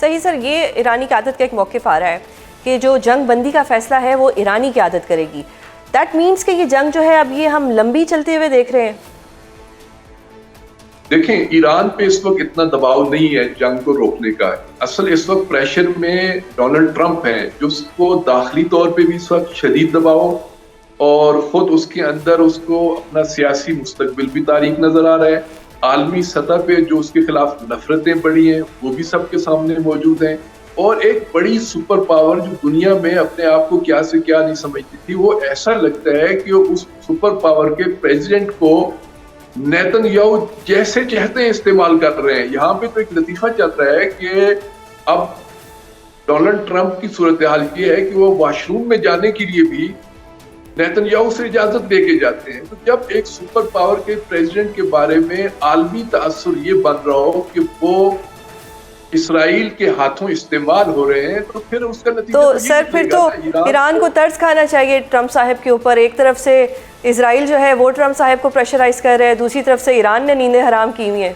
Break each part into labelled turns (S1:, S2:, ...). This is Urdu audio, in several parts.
S1: صحیح سر، یہ ایرانی قیادت کا ایک موقف آ رہا ہے کہ جو جنگ بندی کا فیصلہ ہے وہ ایرانی قیادت کرے گی. دیٹ مینس کہ یہ جنگ جو ہے اب یہ ہم لمبی چلتے ہوئے دیکھ رہے ہیں.
S2: دیکھیں، ایران پہ اس وقت اتنا دباؤ نہیں ہے جنگ کو روکنے کا. اصل اس وقت پریشر میں ڈونلڈ ٹرمپ ہے، جس کو داخلی طور پہ بھی اس وقت شدید دباؤ اور خود اس کے اندر اس کو اپنا سیاسی مستقبل بھی تاریک نظر آ رہا ہے. عالمی سطح پہ جو اس کے خلاف نفرتیں بڑھی ہیں وہ بھی سب کے سامنے موجود ہیں. اور ایک بڑی سپر پاور جو دنیا میں اپنے آپ کو کیا سے کیا نہیں سمجھتی تھی، وہ ایسا لگتا ہے کہ اس سپر پاور کے پریزیڈنٹ کو نیتن یاہو جیسے چاہتے ہیں استعمال کر رہے ہیں. یہاں پہ تو ایک لطیفہ چل رہا ہے کہ اب ڈونلڈ ٹرمپ کی صورتحال یہ ہے کہ وہ واش روم میں جانے کے لیے بھی نیتن یاہو سے اجازت دے کے جاتے ہیں. تو جب ایک سپر پاور کے پریزیڈنٹ کے بارے میں عالمی تاثر یہ بن رہا ہو کہ وہ اسرائیل کے ہاتھوں استعمال ہو رہے ہیں، تو پھر اس کا نتیجہ
S1: تو سر پھر تو ایران کو ترس کھانا چاہیے ٹرمپ صاحب کے اوپر. ایک طرف سے اسرائیل جو ہے وہ ٹرمپ صاحب کو پریشرائز کر رہے ہیں، دوسری طرف سے ایران نے نیندیں حرام کی ہوئی ہیں.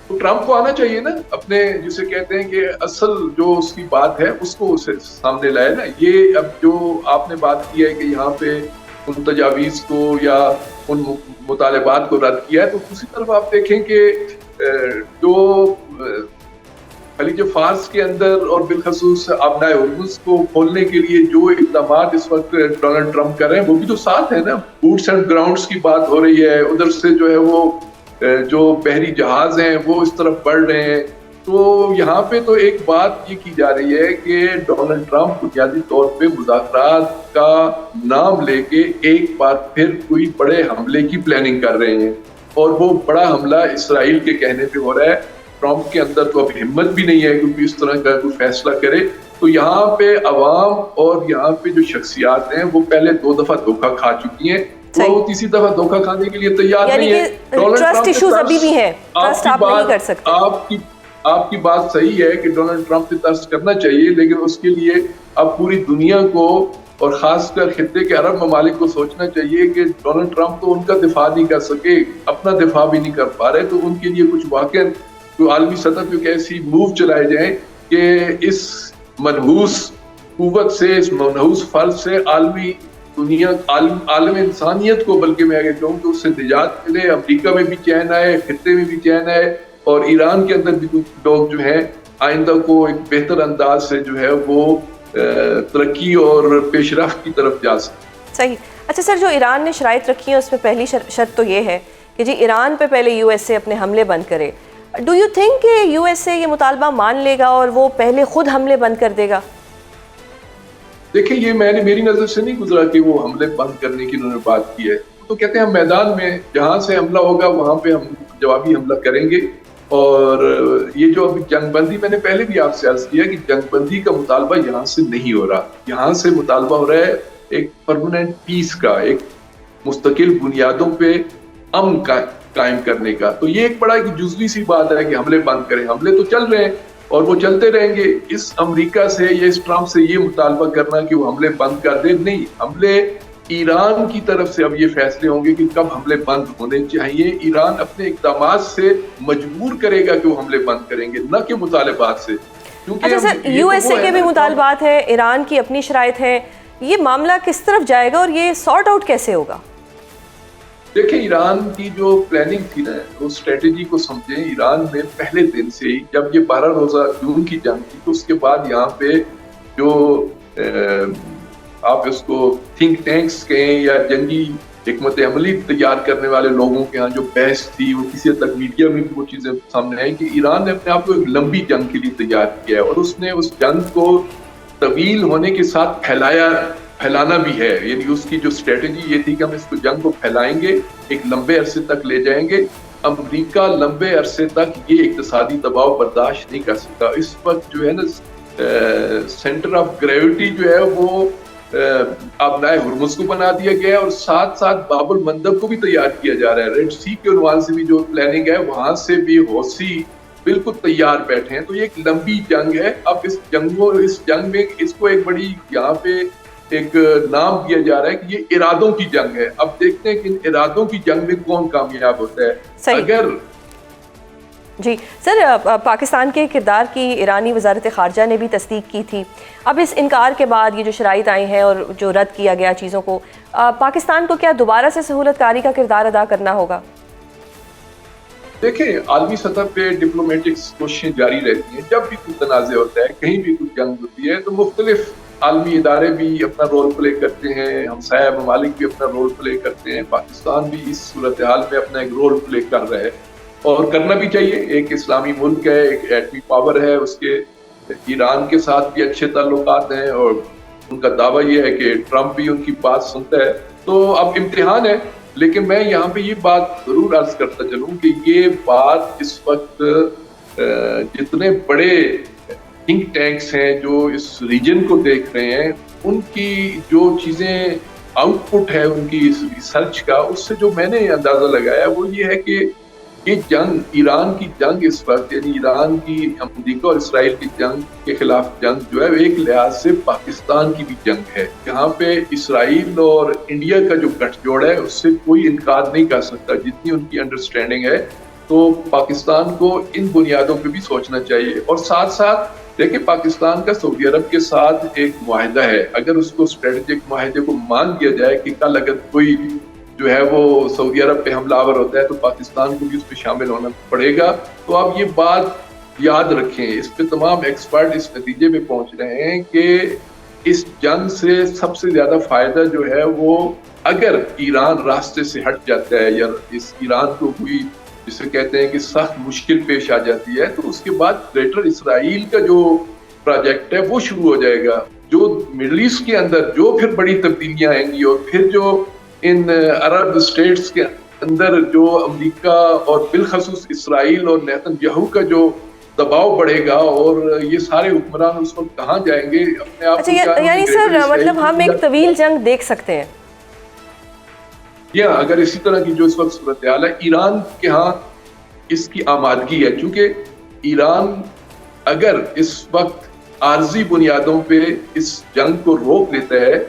S2: تو ٹرمپ کو آنا چاہیے نا اپنے، جسے کہتے ہیں کہ اصل جو اس کی بات ہے اس کو اسے سامنے لائے نا. یہ اب جو آپ نے بات کی ہے کہ یہاں پہ ان تجاویز کو یا ان مطالبات کو رد کیا ہے، تو دوسری طرف آپ دیکھیں کہ جو خلیج فارس کے اندر اور بالخصوص آبنائے ہرمز کو کھولنے کے لیے جو اقدامات اس وقت ڈونلڈ ٹرمپ کر رہے ہیں وہ بھی تو ساتھ ہے نا. بوٹس اینڈ گراؤنڈس کی بات ہو رہی ہے، ادھر سے جو ہے وہ جو بحری جہاز ہیں وہ اس طرف بڑھ رہے ہیں. تو یہاں پہ تو ایک بات یہ کی جا رہی ہے کہ ڈونلڈ ٹرمپ بنیادی طور پہ مذاکرات کا نام لے کے ایک بار پھر کوئی بڑے حملے کی پلاننگ کر رہے ہیں، اور وہ بڑا حملہ اسرائیل کے کہنے پہ ہو رہا ہے. ٹرمپ کے اندر تو اب ہمت بھی نہیں ہے کہ اس طرح کا کوئی فیصلہ کرے. تو یہاں پہ عوام اور یہاں پہ جو شخصیات ہیں وہ پہلے 2 دفعہ دھوکہ کھا چکی ہیں، وہ تیسری دفعہ دھوکہ کھانے کے لیے تیار نہیں ہے.
S1: ٹرسٹ ایشوز ابھی بھی ہیں، ٹرسٹ آپ نہیں کر سکتے.
S2: آپ کی بات صحیح ہے کہ ڈونلڈ ٹرمپ سے ترس کرنا چاہیے، لیکن اس کے لیے اب پوری دنیا کو اور خاص کر خطے کے عرب ممالک کو سوچنا چاہیے کہ ڈونلڈ ٹرمپ تو ان کا دفاع نہیں کر سکے، اپنا دفاع بھی نہیں کر پا رہے. تو ان کے لیے کچھ واقعا کوئی عالمی سطح پہ ایک ایسی موو چلائے جائیں کہ اس منحوس قوت سے، اس منحوس فرض سے عالمی دنیا، عالم انسانیت کو، بلکہ میں آگے کہوں کہ اس سے نجات ملے. امریکہ میں بھی چین آئے، خطے میں بھی چین آئے، اور ایران کے اندر بھی کچھ لوگ جو ہیں آئندہ کو ایک بہتر انداز سے جو ہے وہ ترقی اور پیش رفت کی طرف جا سکتے.
S1: صحیح. اچھا سر، جو ایران نے شرائط رکھی ہیں اس میں پہلی شرط تو یہ ہے کہ جی ایران پہ پہلے یو ایس اے اپنے حملے بند کرے. ڈو یو تھنک کہ یو ایس اے یہ مطالبہ مان لے گا اور وہ پہلے خود حملے بند کر دے گا؟
S2: دیکھیں، یہ میری نظر سے نہیں گزرا کہ وہ حملے بند کرنے کی انہوں نے بات کی ہے. تو کہتے ہیں ہم میدان میں جہاں سے حملہ ہوگا وہاں پہ ہم جوابی حملہ کریں گے. اور یہ جو ابھی جنگ بندی، میں نے پہلے بھی آپ سے عرض کیا کہ جنگ بندی کا مطالبہ یہاں سے نہیں ہو رہا. یہاں سے مطالبہ ہو رہا ہے ایک پرماننٹ پیس کا، ایک مستقل بنیادوں پہ امن قائم کرنے کا. تو یہ ایک بڑا جزوی سی بات ہے کہ حملے بند کریں. حملے تو چل رہے ہیں اور وہ چلتے رہیں گے. اس امریکہ سے یا اس ٹرمپ سے یہ مطالبہ کرنا کہ وہ حملے بند کر دے، نہیں. حملے ایران کی طرف سے اب یہ فیصلے ہوں گے کہ کب حملے بند ہونے چاہیے. ایران اپنے اقدامات سے مجبور کرے گا کہ وہ حملے بند کریں گے، نہ کہ مطالبات سے.
S1: اچھا سر، یو ایس اے کے بھی مطالبات ہیں، ایران کی اپنی شرائط ہیں. یہ معاملہ کس طرف جائے گا اور یہ سارٹ آؤٹ کیسے ہوگا؟
S2: دیکھیں، ایران کی جو پلاننگ تھی نا، وہ اسٹریٹجی کو سمجھیں. ایران میں پہلے دن سے ہی جب یہ 12 روزہ جون کی جنگ تھی، تو اس کے بعد یہاں پہ جو آپ اس کو تھنک ٹینکس کہیں یا جنگی حکمت عملی تیار کرنے والے لوگوں کے ہاں جو بحث تھی، وہ کسی حد تک میڈیا میں بھی وہ چیزیں سامنے آئیں کہ ایران نے اپنے آپ کو ایک لمبی جنگ کے لیے تیار کیا ہے، اور اس نے اس جنگ کو طویل ہونے کے ساتھ پھیلانا بھی ہے. یعنی اس کی جو اسٹریٹجی یہ تھی کہ ہم اس کو جنگ کو پھیلائیں گے، ایک لمبے عرصے تک لے جائیں گے. امریکہ لمبے عرصے تک یہ اقتصادی دباؤ برداشت نہیں کر سکتا. اس وقت جو ہے نا سینٹر آف گریوٹی جو ہے وہ آبنائے ہرمز کو بنا دیا گیا ہے، اور ساتھ ساتھ باب المندب کو بھی تیار کیا جا رہا ہے. ریڈ سی کے عنوان سے بھی جو پلاننگ ہے وہاں سے بھی حوثی بالکل تیار بیٹھے ہیں. تو یہ ایک لمبی جنگ ہے. اب اس جنگ میں اس کو ایک بڑی یہاں پہ ایک نام دیا جا رہا ہے کہ یہ ارادوں کی جنگ ہے. اب دیکھتے ہیں کہ ان ارادوں کی جنگ میں کون کامیاب ہوتا ہے.
S1: جی سر، پاکستان کے کردار کی ایرانی وزارت خارجہ نے بھی تصدیق کی تھی. اب اس انکار کے بعد یہ جو شرائط آئی ہیں اور جو رد کیا گیا چیزوں کو، پاکستان کو کیا دوبارہ سے سہولت کاری کا کردار ادا کرنا ہوگا؟
S2: دیکھیں، عالمی سطح پہ ڈپلومیٹک کوششیں جاری رہتی ہیں. جب بھی کوئی تنازع ہوتا ہے، کہیں بھی کوئی جنگ ہوتی ہے، تو مختلف عالمی ادارے بھی اپنا رول پلے کرتے ہیں، ہمسایہ ممالک بھی اپنا رول پلے کرتے ہیں. پاکستان بھی اس صورتحال میں اپنا ایک رول پلے کر رہا ہے اور کرنا بھی چاہیے. ایک اسلامی ملک ہے، ایک ایٹمی پاور ہے، اس کے ایران کے ساتھ بھی اچھے تعلقات ہیں اور ان کا دعویٰ یہ ہے کہ ٹرمپ بھی ان کی بات سنتا ہے. تو اب امتحان ہے. لیکن میں یہاں پہ یہ بات ضرور عرض کرتا چلوں کہ یہ بات اس وقت جتنے بڑے تھنک ٹینکس ہیں جو اس ریجن کو دیکھ رہے ہیں، ان کی جو چیزیں آؤٹ پٹ ہے ان کی اس ریسرچ کا، اس سے جو میں نے اندازہ لگایا وہ یہ ہے کہ یہ جنگ، ایران کی جنگ اس وقت، یعنی ایران کی امریکہ اور اسرائیل کی جنگ کے خلاف جنگ جو ہے، ایک لحاظ سے پاکستان کی بھی جنگ ہے. یہاں پہ اسرائیل اور انڈیا کا جو گٹھ جوڑ ہے اس سے کوئی انکار نہیں کر سکتا. جتنی ان کی انڈرسٹینڈنگ ہے تو پاکستان کو ان بنیادوں پہ بھی سوچنا چاہیے. اور ساتھ ساتھ دیکھیں، پاکستان کا سعودی عرب کے ساتھ ایک معاہدہ ہے. اگر اس کو اسٹریٹجک معاہدے کو مان دیا جائے کہ کل اگر کوئی جو ہے وہ سعودی عرب پہ حملہ آور ہوتا ہے تو پاکستان کو بھی اس پہ شامل ہونا پڑے گا. تو آپ یہ بات یاد رکھیں. اس پہ تمام ایکسپرٹ اس نتیجے پہ پہنچ رہے ہیں کہ اس جنگ سے سب سے زیادہ فائدہ جو ہے وہ اگر ایران راستے سے ہٹ جاتا ہے یا اس ایران کو کوئی جسے کہتے ہیں کہ سخت مشکل پیش آ جاتی ہے، تو اس کے بعد گریٹر اسرائیل کا جو پروجیکٹ ہے وہ شروع ہو جائے گا. جو مڈل ایسٹ کے اندر جو پھر بڑی تبدیلیاں آئیں گی اور پھر جو ان عرب اسٹیٹس کے اندر جو امریکہ اور بالخصوص اسرائیل اور نیتن یاہو کا جو دباؤ بڑھے گا اور یہ سارے حکمران اس وقت کہاں جائیں گے اپنے آپ کو.
S1: یعنی سر مطلب ہم ایک طویل جنگ دیکھ سکتے ہیں.
S2: یا اگر اسی طرح کی جو اس وقت صورتحال ہے، ایران کے ہاں اس کی آمادگی ہے، کیونکہ ایران اگر اس وقت عارضی بنیادوں پہ اس جنگ کو روک لیتا ہے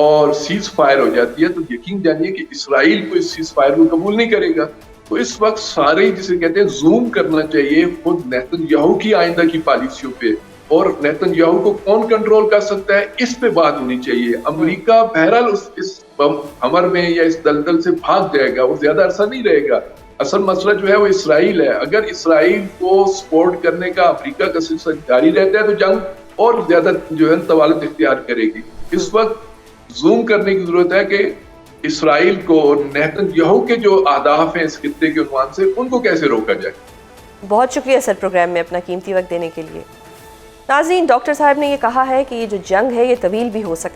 S2: اور سیز فائر ہو جاتی ہے تو یقین جانیے کہ اسرائیل کو اس سیز فائر کو قبول نہیں کرے گا. تو اس وقت سارے جسے کہتے ہیں زوم کرنا چاہیے خود نیتن یاہو کی آئندہ کی پالیسیوں پہ، اور نیتن یاہو کو کون کنٹرول کر سکتا ہے اس پہ بات ہونی چاہیے. امریکہ بہرحال اس ہمر میں یا اس دلدل سے بھاگ جائے گا، وہ زیادہ عرصہ نہیں رہے گا. اصل مسئلہ جو ہے وہ اسرائیل ہے. اگر اسرائیل کو سپورٹ کرنے کا امریکہ کا سلسلہ جاری رہتا ہے تو جنگ اور زیادہ جو ہے طوالت اختیار کرے گی. اس وقت زوم کرنے کی ضرورت ہے کہ اسرائیل کو نیتن یاہو کے جو اہداف ہیں اس خطے کے عنوان سے، ان کو کیسے روکا جائے.
S1: بہت شکریہ سر پروگرام میں اپنا قیمتی وقت دینے کے لیے. ناظرین، ڈاکٹر صاحب نے یہ کہا ہے کہ یہ جو جنگ ہے یہ طویل بھی ہو سکتی